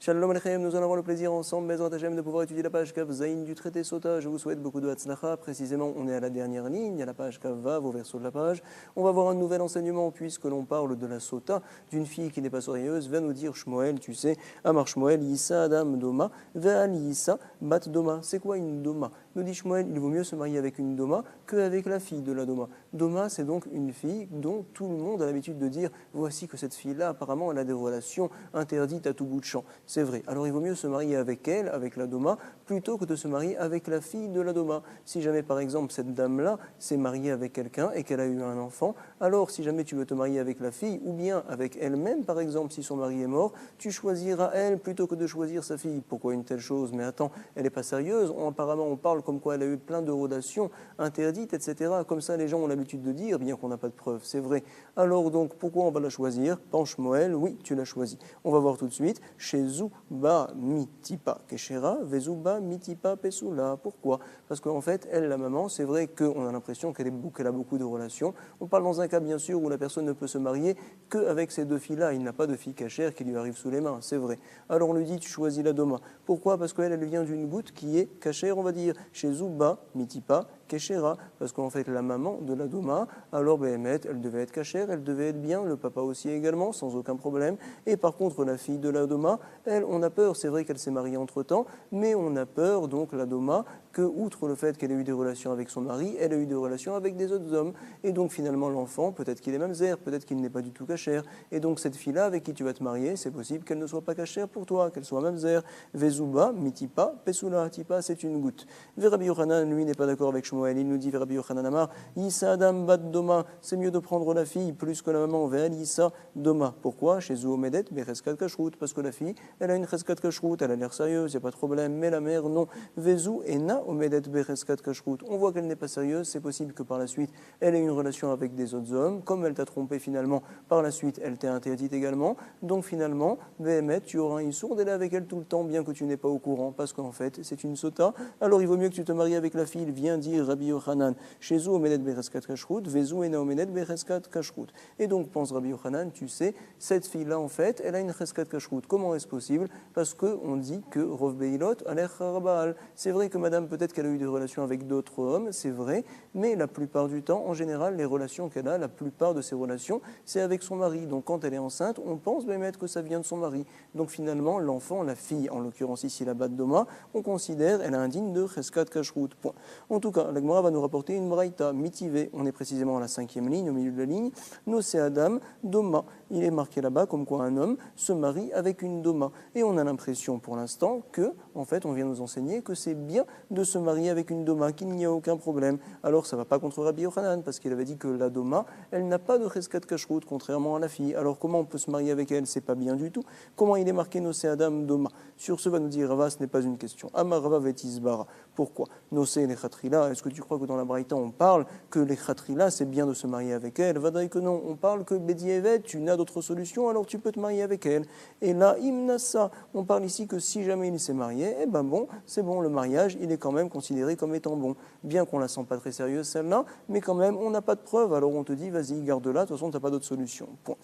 Shalom Aleichem, nous allons avoir le plaisir ensemble, Bezrat Hashem, de pouvoir étudier la page Kav Zayin du traité Sota. Je vous souhaite beaucoup de Hatzlacha. Précisément, on est à la dernière ligne, à la page Kav Vav, au verso de la page. On va voir un nouvel enseignement, puisque l'on parle de la Sota, d'une fille qui n'est pas sérieuse, va nous dire Shmuel, tu sais, Amar Shmuel, Yissa Adam Doma, Ve'al Yissa Bat Doma. C'est quoi une Doma? Nous dit Shmuel, il vaut mieux se marier avec une Doma qu'avec la fille de la Doma. Doma, c'est donc une fille dont tout le monde a l'habitude de dire, voici que cette fille-là, apparemment, elle a des relations interdites à tout bout de champ. C'est vrai. Alors il vaut mieux se marier avec elle, avec la Doma, plutôt que de se marier avec la fille de la Doma. Si jamais, par exemple, cette dame-là s'est mariée avec quelqu'un et qu'elle a eu un enfant, alors si jamais tu veux te marier avec la fille, ou bien avec elle-même, par exemple, si son mari est mort, tu choisiras elle plutôt que de choisir sa fille. Pourquoi une telle chose? Mais attends, elle n'est pas sérieuse. Apparemment, on parle comme quoi elle a eu plein de relations interdites, etc. Comme ça, les gens ont l'habitude de dire, bien qu'on n'a pas de preuves, c'est vrai. Alors donc, pourquoi on va la choisir? Penche Moël, oui, tu l'as choisi. On va voir tout de suite. Chez Zuba mitipa keshera, vezuba mitipa pesula. Pourquoi? Parce qu'en fait, elle, la maman, c'est vrai qu'on a l'impression qu'elle a beaucoup de relations. On parle dans un cas, bien sûr, où la personne ne peut se marier qu'avec ces deux filles-là. Il n'a pas de fille cachère qui lui arrive sous les mains, c'est vrai. Alors on lui dit, tu choisis la Doma. Pourquoi? Parce qu'elle, elle vient d'une goutte qui est cachère, on va dire. Chez Zuba mitipa keshera, parce qu'en fait, la maman de la Doma, alors Béhémet, elle devait être cachère, elle devait être bien, le papa aussi également, sans aucun problème. Et par contre, la fille de la Doma, elle, on a peur, c'est vrai qu'elle s'est mariée entre-temps, mais on a peur, donc, la Doma, que, outre le fait qu'elle ait eu des relations avec son mari, elle a eu des relations avec des autres hommes. Et donc, finalement, l'enfant, peut-être qu'il est mamzer, peut-être qu'il n'est pas du tout cachère. Et donc, cette fille-là, avec qui tu vas te marier, c'est possible qu'elle ne soit pas cachère pour toi, qu'elle soit mamzer. Vezuba, mitipa, pesula, tipa, c'est une goutte. Rabbi Yochanan, lui, n'est pas d'accord avec Shmuel. Il nous dit, Rabbi Yochanan Amar, Yissa Adam Bat Doma, c'est mieux de prendre la fille plus que la maman. Ve'al Yissa Doma. Pourquoi? Chez Zoomedet, Bereskat Kashrut, parce que la fille, elle a une Cheskat Kashrut, elle a l'air sérieuse, il n'y a pas de problème, mais la mère, non. Vezu Ena Omedet Bereskat Kashrut. On voit qu'elle n'est pas sérieuse, c'est possible que par la suite, elle ait une relation avec des autres hommes. Comme elle t'a trompé finalement, par la suite, elle t'est interdite également. Donc finalement, Behemet, tu auras un issour d'elle avec elle tout le temps, bien que tu n'es pas au courant, parce qu'en fait, c'est une sota. Alors il vaut mieux que tu te maries avec la fille. Il vient dire Rabbi Yochanan, chez Zou Omedet Bereskat Kashrut, Vezu Ena Omedet Bereskat Kashrut. Et donc, pense Rabbi Yochanan, tu sais, cette fille-là, en fait, elle a une Cheskat Kashrut. Comment est-ce possible? Parce qu'on dit que Rov Beilot Alech Harabal. C'est vrai que madame, peut-être qu'elle a eu des relations avec d'autres hommes, c'est vrai, mais la plupart du temps, en général, les relations qu'elle a, la plupart de ses relations, c'est avec son mari. Donc, quand elle est enceinte, on pense même que ça vient de son mari. Donc, finalement, l'enfant, la fille, en l'occurrence ici la Bat Doma, on considère, elle a un digne de Cheskat Kashrut. Point. En tout cas, la Gemara va nous rapporter une braïta mitivée. On est précisément à la 5e ligne, au milieu de la ligne. Nosé Adam, Doma. Il est marqué là-bas comme quoi un homme se marie avec une Doma. Et on a l'impression pour l'instant que, en fait, on vient nous enseigner que c'est bien de se marier avec une Doma, qu'il n'y a aucun problème. Alors ça ne va pas contre Rabbi Yochanan, parce qu'il avait dit que la Doma, elle n'a pas de Cheskat Kashrut, contrairement à la fille. Alors comment on peut se marier avec elle? C'est pas bien du tout. Comment il est marqué Nosé Adam, Doma? Sur ce va nous dire Rava, ce n'est pas une question. Amar Rava vetisbara. Pourquoi? Nosé les Khatrila. Est-ce que tu crois que dans la Braïta on parle que les Khatrila c'est bien de se marier avec elle? Vadaï que non. On parle que Bedi Evet, tu n'as d'autre solution, alors tu peux te marier avec elle. Et là, Imnassa, on parle ici que si jamais il s'est marié, eh ben bon, c'est bon, le mariage, il est quand même considéré comme étant bon. Bien qu'on la sent pas très sérieuse celle-là, mais quand même, on n'a pas de preuve, alors on te dit, vas-y, garde-la, de toute façon, tu n'as pas d'autre solution. Point.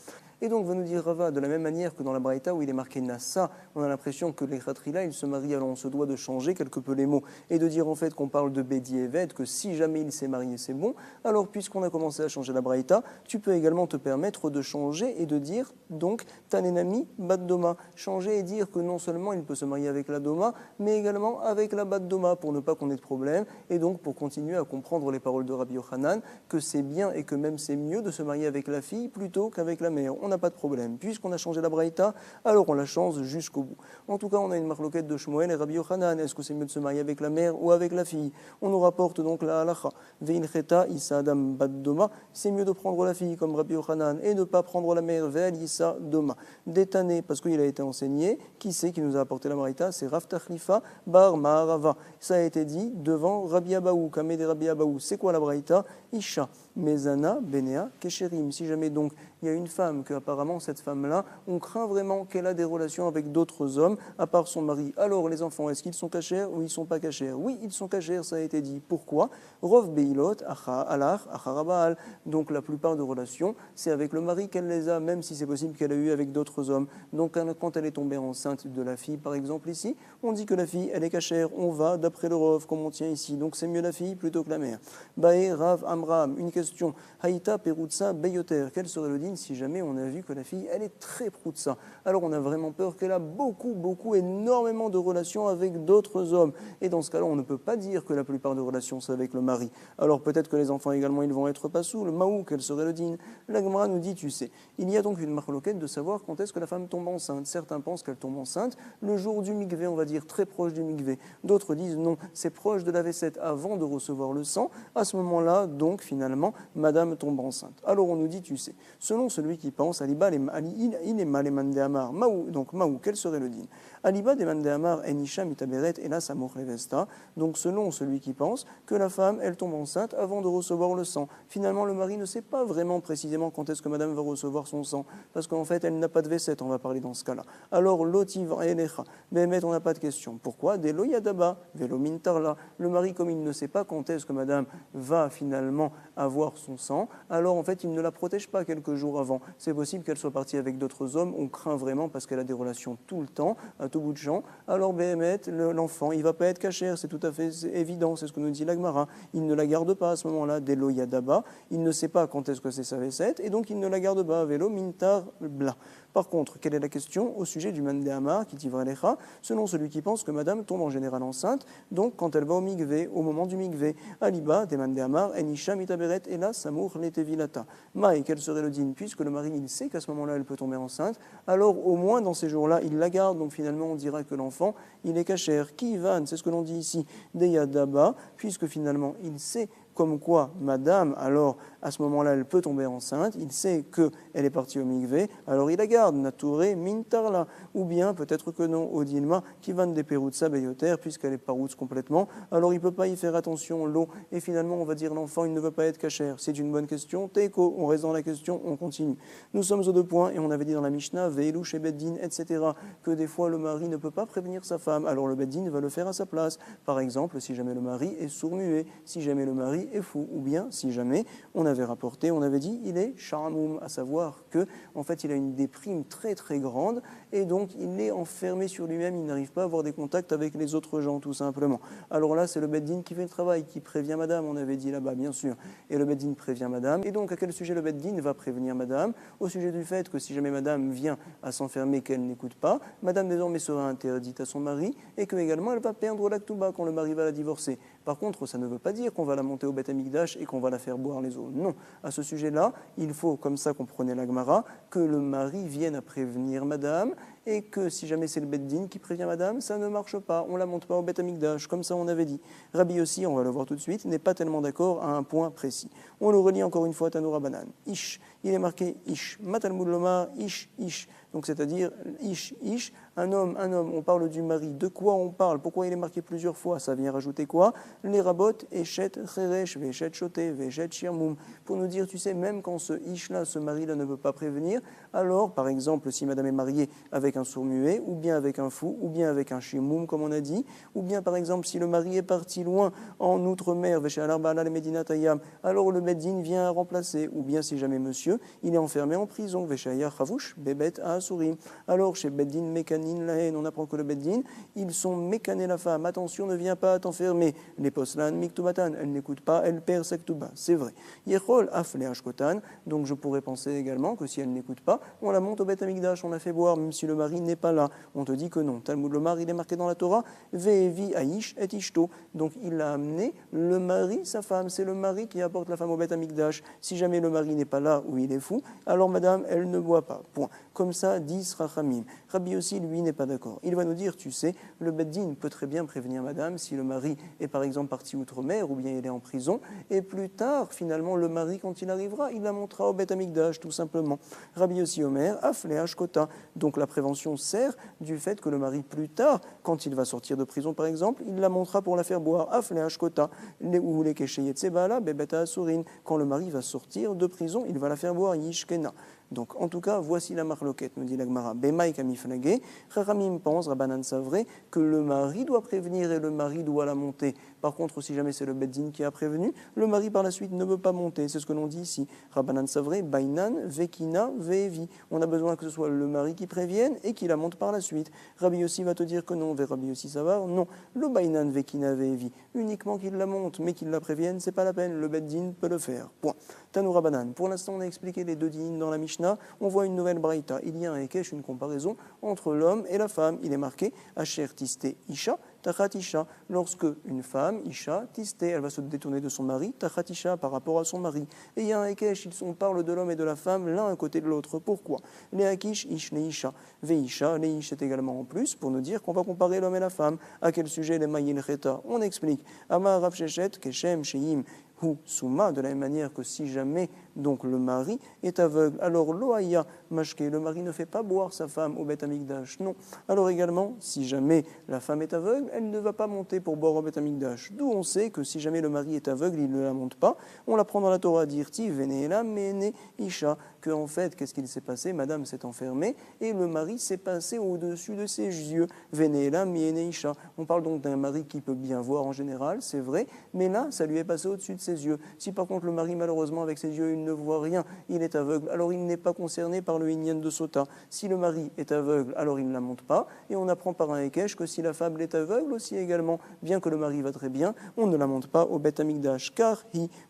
Et donc, va nous dire Rava, de la même manière que dans la Braïta où il est marqué Nassa, on a l'impression que les Khatrila, ils se marient, alors on se doit de changer quelque peu les mots et de dire en fait qu'on parle de Bedi Evet, que si jamais il s'est marié, c'est bon. Alors, puisqu'on a commencé à changer la Braïta, tu peux également te permettre de changer et de dire, donc, Tanenami Bat Doma. Changer et dire que non seulement il peut se marier avec la Doma, mais également avec la Bat Doma, pour ne pas qu'on ait de problème, et donc pour continuer à comprendre les paroles de Rabbi Yochanan, que c'est bien et que même c'est mieux de se marier avec la fille plutôt qu'avec la mère. On n'a pas de problème. Puisqu'on a changé la Braïta, alors on la change jusqu'au bout. En tout cas, on a une marloquette de Shmuel et Rabbi Yochanan. Est-ce que c'est mieux de se marier avec la mère ou avec la fille? On nous rapporte donc la halacha. Ve'in cheta issa adam bat doma. C'est mieux de prendre la fille comme Rabbi Yochanan et de ne pas prendre la mère. Ve'al issa doma. Détané, parce qu'il a été enseigné. Qui c'est qui nous a apporté la Braïta? C'est Rav Tachlifa bar Maharava. Ça a été dit devant Rabbi Abaou, Kamé de Rabbi Abaou. C'est quoi la Braïta? Isha. Mezana, Benea, Kesherim. Si jamais donc il y a une femme, que apparemment cette femme-là, on craint vraiment qu'elle a des relations avec d'autres hommes, à part son mari. Alors les enfants, est-ce qu'ils sont cachers ou ils ne sont pas cachers? Oui, ils sont cachers, ça a été dit. Pourquoi? Rov Beilot, Alach, Acharabal. Donc la plupart de relations, c'est avec le mari qu'elle les a, même si c'est possible qu'elle a eu avec d'autres hommes. Donc quand elle est tombée enceinte de la fille, par exemple ici, on dit que la fille, elle est cachère. On va d'après le Rov, comme on tient ici. Donc c'est mieux la fille plutôt que la mère. Bae, Rav, Amram, une question. Haïta, Perutsa, Beyoter. Quel serait le din si jamais on a vu que la fille, elle est très proutsa? Alors on a vraiment peur qu'elle a beaucoup, énormément de relations avec d'autres hommes. Et dans ce cas-là, on ne peut pas dire que la plupart des relations, c'est avec le mari. Alors peut-être que les enfants également, ils vont être pas sous. Le maou, quel serait le din? La Gemara nous dit, tu sais, il y a donc une marloquette de savoir quand est-ce que la femme tombe enceinte. Certains pensent qu'elle tombe enceinte le jour du mikvé, on va dire très proche du mikvé. D'autres disent non, c'est proche de la V7 avant de recevoir le sang. À ce moment-là, donc finalement, madame tombe enceinte. Alors on nous dit, tu sais, selon celui qui pense, Aliba, il est mal et Amar, Maou, donc Maou, quel serait le din? Aliba de Amar, Enisha, Mitaberet, Elas, Amor, Revesta. Donc selon celui qui pense que la femme, elle tombe enceinte avant de recevoir le sang. Finalement, le mari ne sait pas vraiment précisément quand est-ce que madame va recevoir son sang, parce qu'en fait, elle n'a pas de V7, on va parler dans ce cas-là. Alors, Lotiv, Elecha, Behemet, on n'a pas de question. Pourquoi? Des Loyadaba, Velo Mintarla. Le mari, comme il ne sait pas quand est-ce que madame va finalement avoir son sang, alors en fait, il ne la protège pas quelques jours avant. C'est possible qu'elle soit partie avec d'autres hommes, on craint vraiment parce qu'elle a des relations tout le temps, à tout bout de champ. Alors, Behemet, l'enfant, il ne va pas être cachère, c'est tout à fait évident, c'est ce que nous dit l'Agmara. Il ne la garde pas à ce moment-là, des Loyadaba, il ne sait pas quand est-ce que c'est sa V7, et donc il ne la garde pas, Velo Mintar Bla. Par contre, quelle est la question au sujet du Mandéamar, qui tivra lecha, selon celui qui pense que madame tombe en général enceinte, donc quand elle va au migvé, au moment du migvé, Aliba, des Mandéamar, Enisha, Mitaberet, Ela, Samour, Letevilata. Maï, quel serait le din? Puisque le mari, il sait qu'à ce moment-là, elle peut tomber enceinte, alors au moins dans ces jours-là, il la garde, donc finalement, on dira que l'enfant, il est cachère. Qui van, c'est ce que l'on dit ici, Deyadaba, puisque finalement, il sait comme quoi madame, alors à ce moment-là, elle peut tomber enceinte, il sait qu'elle est partie au mikvé, alors il la garde, naturé, mintarla, ou bien peut-être que non, odilma, qui van des perutsa beyoter, puisqu'elle est paroutz complètement, alors il ne peut pas y faire attention, l'eau, et finalement on va dire l'enfant, il ne veut pas être cachère. C'est une bonne question, teiko, on reste dans la question, on continue. Nous sommes aux deux points, et on avait dit dans la Mishnah, veilou chez Beddin, etc., que des fois le mari ne peut pas prévenir sa femme, alors le Beddin va le faire à sa place. Par exemple, si jamais le mari est sourd-muet, si jamais le mari est fou, ou bien si jamais on avait rapporté, on avait dit il est sharamoum, à savoir que en fait il a une déprime très très grande et donc il est enfermé sur lui-même, il n'arrive pas à avoir des contacts avec les autres gens tout simplement. Alors là c'est le beddin qui fait le travail, qui prévient madame, on avait dit là-bas bien sûr, et le beddin prévient madame. Et donc à quel sujet le beddin va prévenir madame? Au sujet du fait que si jamais madame vient à s'enfermer, qu'elle n'écoute pas, madame désormais sera interdite à son mari et que également elle va perdre l'actuba quand le mari va la divorcer. Par contre, ça ne veut pas dire qu'on va la monter au Beth Amikdash et qu'on va la faire boire les eaux. Non, à ce sujet-là, il faut, comme ça comprenait la Gemara, que le mari vienne à prévenir madame et que si jamais c'est le Beddin qui prévient madame, ça ne marche pas, on ne la monte pas au Beth Amikdash, comme ça on avait dit. Rabbi aussi, on va le voir tout de suite, n'est pas tellement d'accord à un point précis. On le relie encore une fois à Tanoura Banan. Ish, il est marqué Ish, Matalmud Lomar, Ish, Ish. Donc c'est-à-dire Ish, Ish, un homme, on parle du mari. De quoi on parle? Pourquoi il est marqué plusieurs fois? Ça vient rajouter quoi? Les rabot, Eshet, Cheresh, Veshet, Shoté, Veshet, Shirmoum. Pour nous dire, tu sais, même quand ce Ish-là, ce mari-là ne veut pas prévenir, alors, par exemple, si madame est mariée avec un sourd-muet, ou bien avec un fou, ou bien avec un Shirmoum, comme on a dit, ou bien, par exemple, si le mari est parti loin, en outre-mer, Veshet, Alarbala, le Medina Tayam, alors le Beddin vient à remplacer, ou bien si jamais monsieur, il est enfermé en prison, Veshaya, Chavouch, Bebet, Asourim. Alors, chez Beddin, Mécanin, la haine, on apprend que le Beddin, ils sont mécanés la femme. Attention, ne viens pas t'enfermer. Les poslan, miktubatan, elle n'écoute pas, elle perd sa ktuba. C'est vrai. Yechol, afle, ashkotan. Donc je pourrais penser également que si elle n'écoute pas, on la monte au Beth Amikdash, on la fait boire, même si le mari n'est pas là. On te dit que non. Talmud Lomar, il est marqué dans la Torah, ve'evi aish et ishto. Donc il a amené le mari, sa femme. C'est le mari qui apporte la femme au Beth Amikdash. Si jamais le mari n'est pas là ou il est fou, alors madame, elle ne boit pas. Point. Comme ça, dit Rachamim. Rabbi aussi, lui, lui, n'est pas d'accord. Il va nous dire, tu sais, le Beddin peut très bien prévenir madame si le mari est par exemple parti outre-mer ou bien il est en prison, et plus tard, finalement, le mari, quand il arrivera, il la montera au Beth Amikdash, tout simplement. Rabbi Yossi Omer, Afleach Kota. Donc la prévention sert du fait que le mari, plus tard, quand il va sortir de prison par exemple, il la montera pour la faire boire. Afleach Kota. Ou les Kesheyet Sebala, Bebeta Asurin. Quand le mari va sortir de prison, il va la faire boire, Yishkena. Donc, en tout cas, voici la marloquette, nous dit l'Agmara. Bemaï kamifnage, Chachamim pense, Rabbanan savrait, que le mari doit prévenir et le mari doit la monter. Par contre, si jamais c'est le Beddin qui a prévenu, le mari par la suite ne peut pas monter. C'est ce que l'on dit ici. Rabbanan savrait, Bainan, Vekina, Vevi. On a besoin que ce soit le mari qui prévienne et qui la monte par la suite. Rabbi Yossi va te dire que non, Rabbi Yossi Savar, non. Le Bainan, Vekina, Vevi. Uniquement qu'il la monte, mais qu'il la prévienne, c'est pas la peine. Le Beddin peut le faire. Point. Tanou Rabbanan. Pour l'instant, on a expliqué les deux dînes dans la Mishnah. On voit une nouvelle braïta. Il y a un Ekesh, une comparaison entre l'homme et la femme. Il est marqué Asher Tisté Isha, Tachat Isha. Lorsque une femme, Isha, Tisté, elle va se détourner de son mari, Tachat Isha, par rapport à son mari. Et il y a un Ekesh, on parle de l'homme et de la femme l'un à côté de l'autre. Pourquoi? Les Akish, Ish, les Isha. Veisha, les Ish est également en plus pour nous dire qu'on va comparer l'homme et la femme. À quel sujet les Mayil Cheta? On explique. Amar Rav Shechet, Keshem, Sheim, Hu Souma, de la même manière que si jamais donc le mari est aveugle, alors loaya mashke, le mari ne fait pas boire sa femme au Beth Amikdash, non. Alors également, si jamais la femme est aveugle, elle ne va pas monter pour boire au Beth Amikdash. D'où on sait que si jamais le mari est aveugle, il ne la monte pas. On l'apprend dans la Torah d'Irti, Veneela, Mene, Isha, que en fait, qu'est-ce qu'il s'est passé? Madame s'est enfermée et le mari s'est passé au-dessus de ses yeux. Veneela, Mene, Isha. On parle donc d'un mari qui peut bien voir en général, c'est vrai, mais là, ça lui est passé au-dessus de ses yeux. Si par contre le mari, malheureusement, avec ses yeux, il ne voit rien, il est aveugle, alors il n'est pas concerné par le Inyan de Sota. Si le mari est aveugle, alors il ne la monte pas, et on apprend par un Ekesh que si la femme est aveugle aussi également, bien que le mari va très bien, on ne la monte pas au Beth Amikdash, car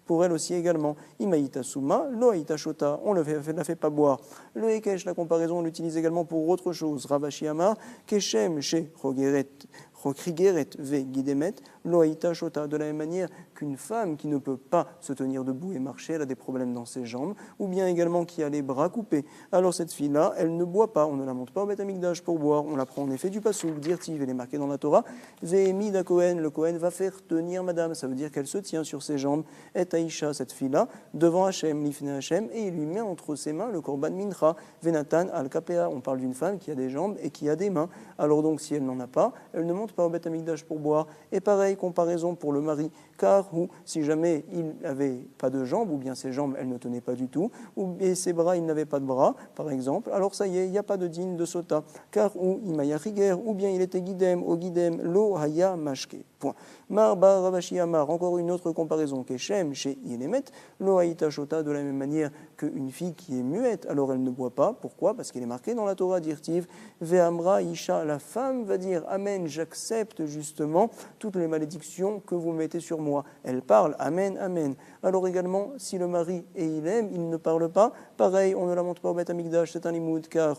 pour elle aussi également, Imaïta Suma, Loaïta Shota, on ne la fait pas boire. Le Ekesh, la comparaison, on l'utilise également pour autre chose. Ravashi Amar, Keshem, She, Rogeret, Rokrigeret ve Gidemet, Loaïta Shota, de la même manière qu'une femme qui ne peut pas se tenir debout et marcher, elle a des problèmes dans ses jambes, ou bien également qui a les bras coupés. Alors cette fille-là, elle ne boit pas, on ne la monte pas au Beth Amikdash pour boire, on la prend en effet du Passouk, Dirtiv, elle est marquée dans la Torah, Vehemi da Kohen, le Kohen va faire tenir madame, ça veut dire qu'elle se tient sur ses jambes, et Aïcha, cette fille-là, devant Hachem, Lifne Hachem, et il lui met entre ses mains le Korban Mincha, Venatan al-Kapea, on parle d'une femme qui a des jambes et qui a des mains, alors donc si elle n'en a pas, elle ne monte pas au Beth Amikdash pour boire, et pareil, comparaison pour le mari, car si jamais il n'avait pas de jambes, ou bien ses jambes, elles ne tenaient pas du tout, et ses bras, il n'avait pas de bras, par exemple, alors ça y est, il n'y a pas de digne de sota, car imaya riger, ou bien il était guidem, au guidem, lo haya mashke. Point. Marba Ravashi Amar, encore une autre comparaison, Keshem, chez Ilemet, lo haïta shota, de la même manière qu'une fille qui est muette, alors elle ne boit pas, pourquoi? Parce qu'il est marqué dans la Torah d'Irtiv, Ve'amra Isha, la femme va dire, Amen, j'accepte justement toutes les malédictions que vous mettez sur moi. Elle parle, Amen, Amen. Alors également, si le mari et il aime, il ne parle pas, pareil, on ne la monte pas au Beth Amikdash, c'est un limoud, car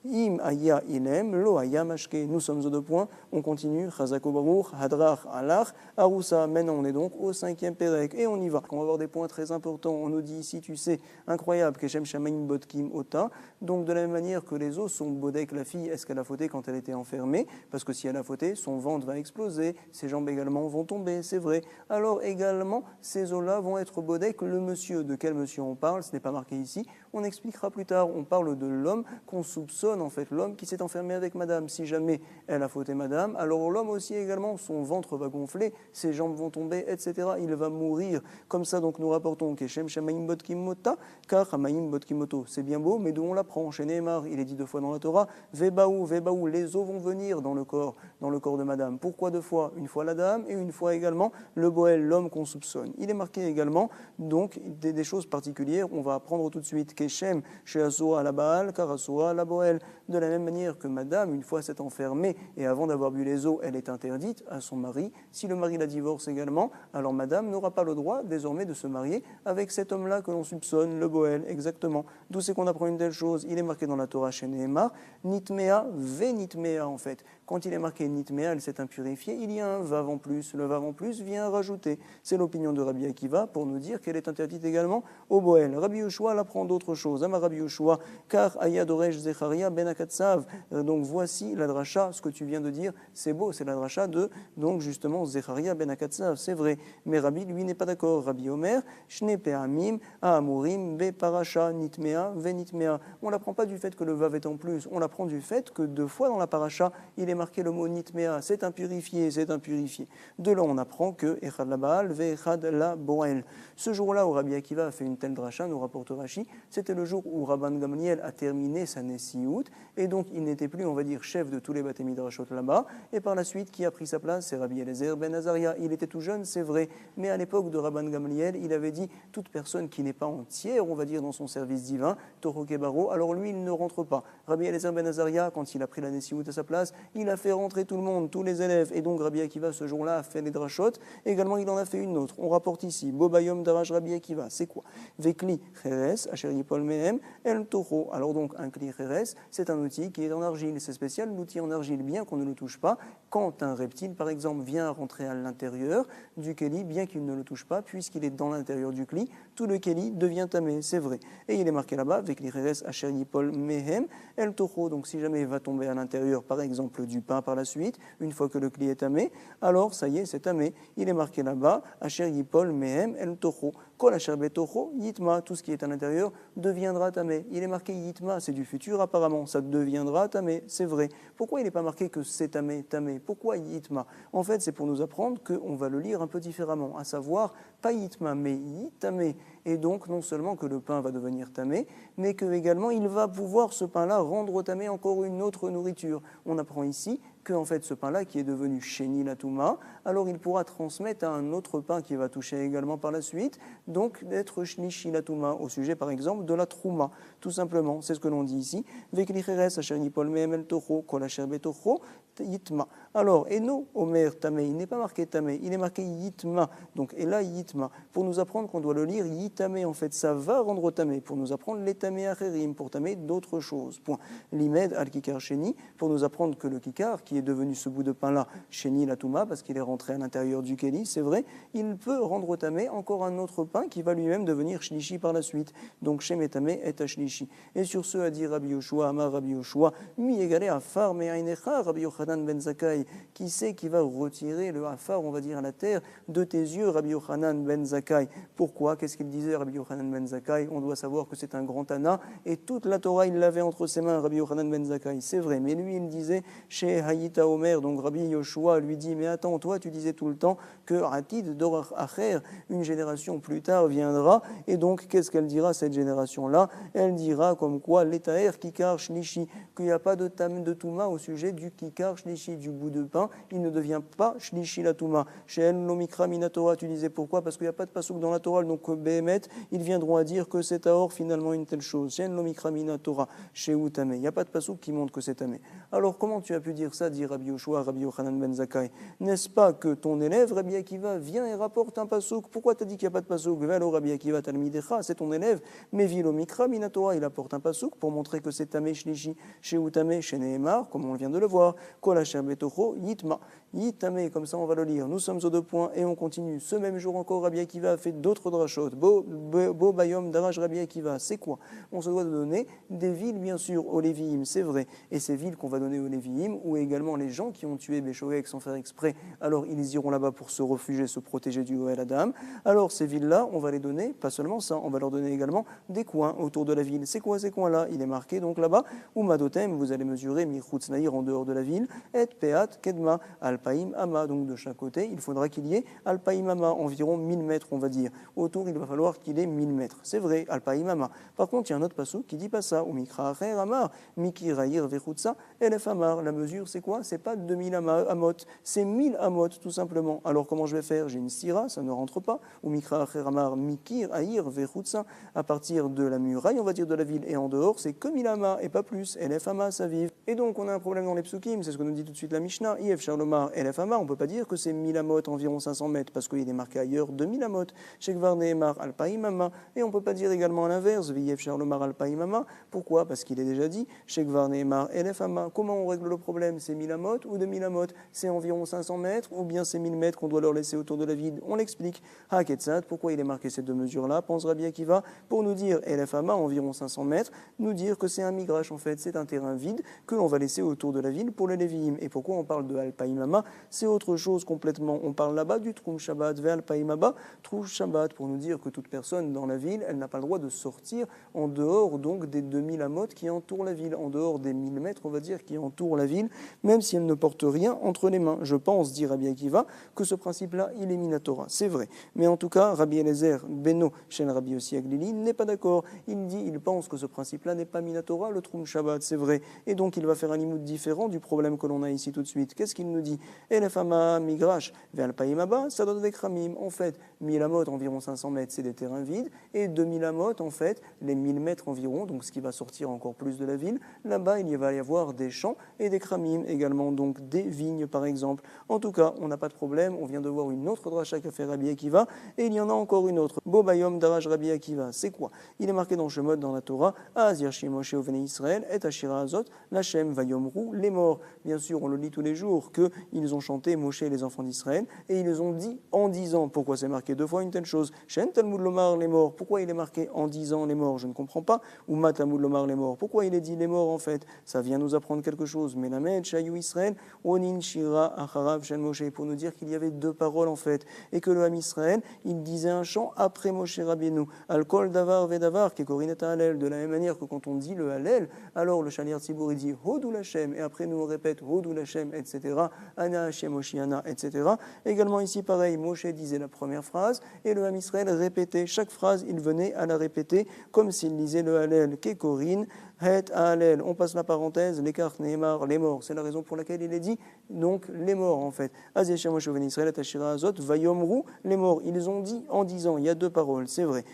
im aya ilem, lo aya mashke. Nous sommes aux deux points, on continue, chazako baruch, hadrach alach, arusa. Maintenant on est donc au 5e pérek, et on y va. On va voir des points très importants, on nous dit ici, tu sais, incroyable, keshem shamaim bodkim ota, donc de la même manière que les os sont bodek, la fille, est-ce qu'elle a fauté quand elle était enfermée? Parce que si elle a fauté, son ventre va exploser, ses jambes également vont tomber, c'est vrai. Alors également, ces os-là vont être bodek, le monsieur, de quel monsieur on parle, ce n'est pas marqué ici, on expliquera plus tard, on parle de l'homme qu'on soupçonne, en fait, l'homme qui s'est enfermé avec madame. Si jamais elle a fauté madame, alors l'homme aussi également, son ventre va gonfler, ses jambes vont tomber, etc. Il va mourir. Comme ça, donc, nous rapportons Keshem Shamaim Bodkim Mota, car Hamaim Bodkim Moto. C'est bien beau, mais d'où on l'apprend? Chez Nehemar, il est dit 2 fois dans la Torah, Vebaou, Vebaou, les os vont venir dans le corps de madame. Pourquoi 2 fois? Une fois la dame et une fois également le Boël, l'homme qu'on soupçonne. Il est marqué également, donc, des choses particulières, on va apprendre tout de suite Keshem, chez Asura la Baal, car Asura la Boël. De la même manière que madame, une fois s'est enfermée et avant d'avoir bu les eaux, elle est interdite à son mari. Si le mari la divorce également, alors madame n'aura pas le droit désormais de se marier avec cet homme-là que l'on soupçonne, le Boël, exactement. D'où c'est qu'on apprend une telle chose? Il est marqué dans la Torah chez Nehemar, Nitmea ve Nitmea en fait. quand il est marqué nitmeal, c'est un purifié, il y a un vav en plus. Le vav en plus vient rajouter. C'est l'opinion de Rabbi Akiva pour nous dire qu'elle est interdite également au Boel. Rabbi Yoshua apprend d'autres choses. Amar Rabbi Yoshua, car ayadoresh zecharia ben akatsav. Donc voici la dracha, ce que tu viens de dire, c'est beau, c'est la dracha de, donc justement, Zecharia ben akatsav, c'est vrai. Mais Rabbi, lui, n'est pas d'accord. Rabbi Omer, shne pe'amim, amurim, be paracha, nitmea, ve nitmea. On n'apprend pas du fait que le vav est en plus, on apprend du fait que 2 fois dans la paracha, il est marqué le mot nitmea, c'est un purifié, c'est un purifié. De là, on apprend que echad la baal, ve echad la boel. Ce jour-là où Rabbi Akiva a fait une telle dracha, nous rapporte Rashi, c'était le jour où Rabban Gamliel a terminé sa Nessiout, et donc il n'était plus, on va dire, chef de tous les Bate Midrashot là-bas, et par la suite, qui a pris sa place, c'est Rabbi Eliezer ben Azaria. Il était tout jeune, c'est vrai, mais à l'époque de Rabban Gamliel, il avait dit, toute personne qui n'est pas entière, on va dire, dans son service divin, Toro Kebaro, alors lui, il ne rentre pas. Rabbi Eliezer ben Azaria, quand il a pris la Nessiout à sa place, il a fait rentrer tout le monde, tous les élèves, et donc Rabbi Akiva, ce jour-là, a fait les drachot, également il en a fait une autre. On rapporte ici, Bobayom Darash Rabbi Akiva, c'est quoi? Vekli Cheres, Asher Yipol Mehem, El Toro. Alors donc, un Kli Cheres, c'est un outil qui est en argile, c'est spécial, l'outil en argile, bien qu'on ne le touche pas, quand un reptile, par exemple, vient rentrer à l'intérieur du Keli, bien qu'il ne le touche pas, puisqu'il est dans l'intérieur du Kli, tout le Keli devient tamé, c'est vrai. Et il est marqué là-bas, Vekli Cheres, Asher Yipol Mehem, El Toro. Donc si jamais il va tomber à l'intérieur, par exemple, du pain par la suite, une fois que le Kli est tamé, alors ça y est, c'est tamé. Il est marqué là-bas, Asher Yipol Mehem, El Toro. Kol Asher Betocho, Yitma, tout ce qui est à l'intérieur deviendra tamé. Il est marqué Yitma, c'est du futur apparemment, ça deviendra tamé, c'est vrai. Pourquoi il n'est pas marqué que c'est tamé, tamé? Pourquoi Yitma? En fait, c'est pour nous apprendre qu'on va le lire un peu différemment, à savoir, pas Yitma, mais Yitamé. Et donc, non seulement que le pain va devenir tamé, mais que également il va pouvoir, ce pain-là, rendre tamé encore une autre nourriture. On apprend ici que en fait ce pain-là qui est devenu Sheni Latouma, alors il pourra transmettre à un autre pain qui va toucher également par la suite, donc d'être Shnishi Latouma, au sujet par exemple de la Trouma, tout simplement, c'est ce que l'on dit ici. Vekli Cheres Asher Yipol Mehem El Tocho, Kol Asher Betocho, Yitma. Alors, Eno Omer Tamé, il n'est pas marqué Tamé, il est marqué Yitma, donc et là Yitma, pour nous apprendre qu'on doit le lire Yitamé, en fait, ça va rendre Tamé, pour nous apprendre les Tamé Acherim, pour Tamé d'autres choses. Point. Limed Al Kikar Sheni, pour nous apprendre que le Kikar, qui est devenu ce bout de pain-là, Sheni Latouma, parce qu'il est rentré à l'intérieur du Keli, c'est vrai, il peut rendre tamé encore un autre pain qui va lui-même devenir Shlishi par la suite. Donc Shemetamé est à Shlishi. Et sur ce, a dit Rabbi Yoshua, Amar Rabbi Yoshua, mi égalé Afar Me'ainecha, Rabbi Yochanan ben Zakkai, qui c'est qui va retirer le Afar, on va dire, à la terre de tes yeux, Rabbi Yochanan ben Zakkai. Pourquoi? Qu'est-ce qu'il disait, Rabbi Yochanan ben Zakkai? On doit savoir que c'est un grand Tana, et toute la Torah, il l'avait entre ses mains, Rabbi Yochanan ben Zakkai. C'est vrai, mais lui, il disait, chez Hayita Omer, donc Rabbi Yoshua lui dit, mais attends, toi, tu disais tout le temps que Atid Dor Acher, une génération plus tard, viendra, et donc, qu'est-ce qu'elle dira, cette génération-là? Elle dira comme quoi, l'Etaer Kikar Shlishi, qu'il n'y a pas de tam de Touma au sujet du Kikar Shlishi, du bout de pain, il ne devient pas Shlishi la Touma. Chez El Lomikra Minatora, tu disais pourquoi? Parce qu'il n'y a pas de pasouk dans la Torah, donc Behemet, ils viendront à dire que c'est Taor finalement une telle chose. Chez El Lomikra Minatora, chez Outamé, il n'y a pas de pasouk qui montre que c'est Tamé. Alors, comment tu as pu dire ça, dit Rabbi Yoshua, Rabbi Yochanan ben Zakkai? N'est-ce pas que ton élève, Rabbi Akiva, vient et rapporte un pasouk? Pourquoi t'as dit qu'il n'y a pas de pasouk? Velo Rabbi Akiva Talmidecha, c'est ton élève, mais Vilo Mikra Minatora, il apporte un pasouk pour montrer que c'est Tamé Shlishi, chez Outamé, chez Nehemar, comme on vient de le voir, Kol Asher Betocho, Yitma. Yitamé, comme ça on va le lire. Nous sommes aux 2 points et on continue. Ce même jour encore, Rabbi Akiva a fait d'autres drachot. Bo Bayom Daraj Rabbi Akiva, c'est quoi? On se doit de donner des villes, bien sûr, aux Lévi'im, c'est vrai. Et ces villes qu'on va donner aux Lévi'im, ou également les gens qui ont tué Béchoek sans faire exprès, alors ils iront là-bas pour se refuger, se protéger du Goël Adam. Alors ces villes-là, on va les donner, pas seulement ça, on va leur donner également des coins autour de la ville. C'est quoi ces coins-là? Il est marqué donc là-bas, ou Madotem, vous allez mesurer Michutz Naïr en dehors de la ville, et Peat Kedma, Alpaïm Ama. Donc de chaque côté, il faudra qu'il y ait Alpaïm Ama, environ 1000 mètres, on va dire. Autour, il va falloir qu'il ait 1000 mètres. C'est vrai, Alpaïm Ama. Par contre, il y a un autre passou qui dit pas ça, ou Mikra Acher Amar, Miki Raïr Vechutsa, Elef Amar. La mesure, c'est quoi? C'est pas 2000 amot, c'est 1000 amot, tout simplement. Alors comment je vais faire? J'ai une sira, ça ne rentre pas, ou Mikra Acher Amar, Miki Raïr Vechutsa, à partir de la muraille, on va dire de la ville, et en dehors, c'est que 1000 amas, et pas plus. Elef Ama, ça vive. Et donc, on a un problème dans les psukim, c'est ce que nous dit tout de suite la Mishnah, Yef Charlomar, Elef Ama, on ne peut pas dire que c'est 1000 amot, environ 500 mètres, parce qu'il est marqué ailleurs 2000 amot. Shekvar Nehemar Alpaim Ama, et on ne peut pas dire également à l'inverse, Viev Charlomar Alpaim Ama. Pourquoi? Parce qu'il est déjà dit, Shekvar Nehemar Elef Ama. Comment on règle le problème? C'est 1000 amot ou 2000 amot? C'est environ 500 mètres, ou bien c'est 1000 mètres qu'on doit leur laisser autour de la ville? On l'explique. Haketsat, pourquoi il est marqué ces deux mesures-là? Pense Rabbi Akiva, pour nous dire Elef Ama, environ 500 mètres, nous dire que c'est un migrache en fait, c'est un terrain vide que l'on va laisser autour de la ville pour les Lévi'im. Et pourquoi on parle de Alpaïmama? C'est autre chose complètement. On parle là-bas du Troum Shabbat, vers Alpaïmaba, Troum Shabbat, pour nous dire que toute personne dans la ville, elle n'a pas le droit de sortir en dehors donc des 2000 amot qui entourent la ville, en dehors des 1000 mètres, on va dire, qui entourent la ville, même si elle ne porte rien entre les mains. Je pense, dit Rabbi Akiva, que ce principe-là, il est minatora. C'est vrai. Mais en tout cas, Rabbi Eliezer, Beno, Shen Rabbi Yossi Aglili, n'est pas d'accord. Il pense que ce principe-là n'est pas minatora, le Troum Shabbat, c'est vrai. Et donc, il va faire un limoud différent du problème que l'on a ici tout de suite. Qu'est-ce qu'il nous dit? Elefama migrash ve'alpaïmaba, ça donne des kramim. En fait, 1000 amot, environ 500 mètres, c'est des terrains vides. Et 2000 amot, en fait, les 1000 mètres environ, donc ce qui va sortir encore plus de la ville, là-bas, il va y avoir des champs et des kramim également, donc des vignes, par exemple. En tout cas, on n'a pas de problème. On vient de voir une autre dracha qu'a fait Rabbi Akiva. Et il y en a encore une autre. Bobayom daraj Rabbi Akiva. C'est quoi? Il est marqué dans Shemot, dans la Torah, Az Yashim Moshe Ovnei Israël, et Ashira Azot, Lachem Vayomru, les morts. Bien sûr, on le lit tous les jours, qu'ils ont chanté Moshe et les enfants d'Israël, et ils ont dit en disant. Pourquoi c'est marqué deux fois une telle chose? Shen Talmud Lomar, les morts. Pourquoi il est marqué en disant les morts? Je ne comprends pas. Ou Ma Talmud Lomar, les morts. Pourquoi il est dit les morts en fait? Ça vient nous apprendre quelque chose. Melamed, Shayu Israël, Onin Shira, Acharav, Shen Moshe, pour nous dire qu'il y avait deux paroles en fait, et que le Ham Israël, il disait un chant après Moshe Rabbeinu. Al-Kol Davar Vedavar, qui est Korinata Halel, de la même manière que quand on dit le Halel, alors le Shaliar Tzibour il dit Hodou Lachem, et après nous on répète Hodou Lachem, etc. Ana Hashem Oshiana, etc. Également ici pareil, Moshe disait la première phrase, et le Ham Israël répétait chaque phrase, il venait à la répéter comme s'il lisait le Halel, Kekorin, Het Halel. On passe la parenthèse, l'écart Nehemar, les morts. C'est la raison pour laquelle il est dit donc les morts en fait. Az Yashem Moshe ben Israël, Tashira Azot, Vayomru, les morts. Ils ont dit en disant, il y a deux paroles, c'est vrai,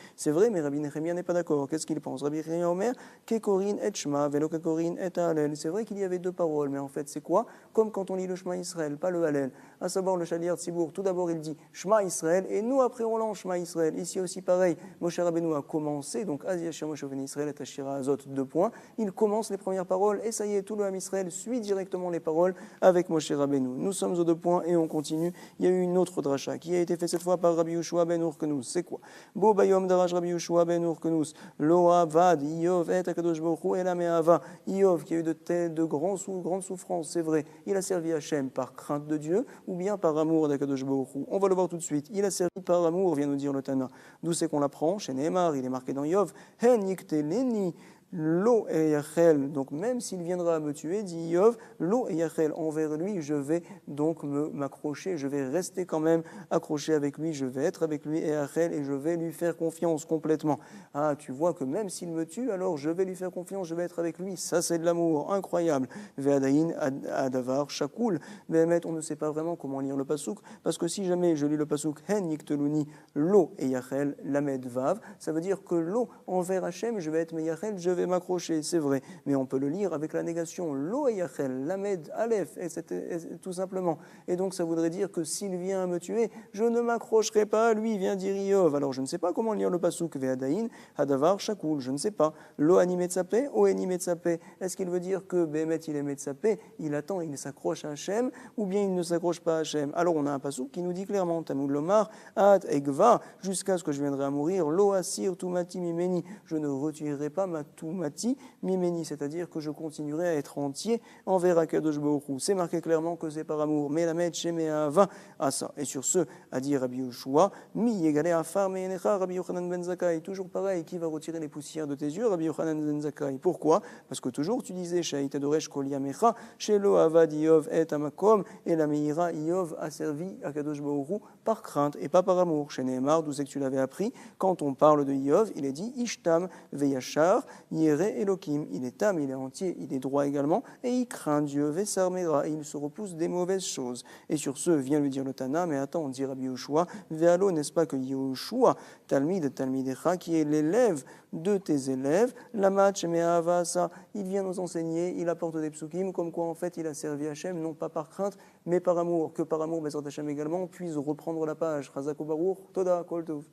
mais Rabbi Nechemia n'est pas d'accord. Qu'est-ce qu'il pense? Rabbi Nechemia Omer, Kekorin et Shema, Velo Kekorin et Halel. C'est vrai qu'il y avait deux paroles, mais en fait c'est quoi? Comme quand on lit le Shema Israël, pas le Halel. À savoir le Shaliar Tzibour, tout d'abord il dit Shema Israël, et nous après on lance Shema Israël. Ici aussi pareil, Moshe Rabbeinu a commencé, donc Az Yashem Moshe ben Israël, Tashira Azot, deux points. Il commence les premières paroles, et ça y est, tout le Ham Israël suit directement les paroles avec Moshe Rabbeinu. Nous sommes aux deux points et on continue. Il y a eu une autre dracha qui a été faite cette fois par Rabbi Yoshua ben Urkenus. C'est quoi? Bo bayom daraj Rabbi Yoshua ben Urkenus. Lo avad Iyov et Akadosh Baruch Hu ela me'ava. Iyov qui a eu de grandes souffrances, c'est vrai. Il a servi Hachem par crainte de Dieu ou bien par amour d'Akadosh Baruch Hu. On va le voir tout de suite. Il a servi par amour, vient nous dire le Tana. D'où c'est qu'on l'apprend? Chez Nehemar, il est marqué dans Iyov. Hen yikteleni. L'eau et Yachel, donc même s'il viendra me tuer, dit Iyov, l'eau et Yachel, envers lui, je vais donc m'accrocher, je vais rester quand même accroché avec lui, je vais être avec lui et Yachel, et je vais lui faire confiance complètement. Ah, tu vois que même s'il me tue, alors je vais lui faire confiance, je vais être avec lui, ça c'est de l'amour, incroyable. Ve'adayin adavar shakul, Behemet, on ne sait pas vraiment comment lire le pasouk, parce que si jamais je lis le pasouk, hen yikteluni, l'eau et Yachel, lamed vav, ça veut dire que l'eau envers Hachem, je vais être Yachel, je vais m'accrocher, c'est vrai, mais on peut le lire avec la négation, lo et yachel, lamed, aleph, et tout simplement. Et donc ça voudrait dire que s'il vient me tuer, je ne m'accrocherai pas à lui, vient dire Iyov. Alors je ne sais pas comment lire le pasouk, ve'adayin, hadavar, shakul, je ne sais pas. Lo ani metzapé, o eni metzapé. Est-ce qu'il veut dire que Behemet il est metzapé, il attend, il s'accroche à Hachem, ou bien il ne s'accroche pas à Hachem? Alors on a un pasouk qui nous dit clairement, Talmud lomar, ad egva, jusqu'à ce que je viendrai à mourir, lo asir tumati mimeni, je ne retirerai pas ma tumati mimeni, c'est-à-dire que je continuerai à être entier envers Akadosh Baruch Hu. C'est marqué clairement que c'est par amour. Mais la met chez Ava à ça. Et sur ce, a dit Rabbi Yoshua, mi yegale afar meinecha, Rabbi Yochanan ben Zakkai. Toujours pareil, qui va retirer les poussières de tes yeux, Rabbi Yochanan ben Zakkai? Pourquoi? Parce que toujours tu disais, Shaïta Doresh Kol Yamecha, Shelo Avad Iyov et Amakom, et la Meira Iyov a servi Akadosh Baruch Hu par crainte et pas par amour. Chez Nehemar, d'où c'est que tu l'avais appris? Quand on parle de Iyov, il est dit Ishtam Veyachar Yere Elohim, il est âme, il est entier, il est droit également, et il craint Dieu, Vesar Medra, et il se repousse des mauvaises choses. Et sur ce, vient lui dire le Tana, mais attends, dit Rabbi Yoshua, Vealo, n'est-ce pas que Yoshua, Talmidecha, qui est l'élève de tes élèves, Lamatch Me'avasa, il vient nous enseigner, il apporte des psukim, comme quoi en fait il a servi Hachem, non pas par crainte, mais par amour, que par amour, Bezrat Hachem également, on puisse reprendre la page. Chazak Baruch, Toda, Kol Tov.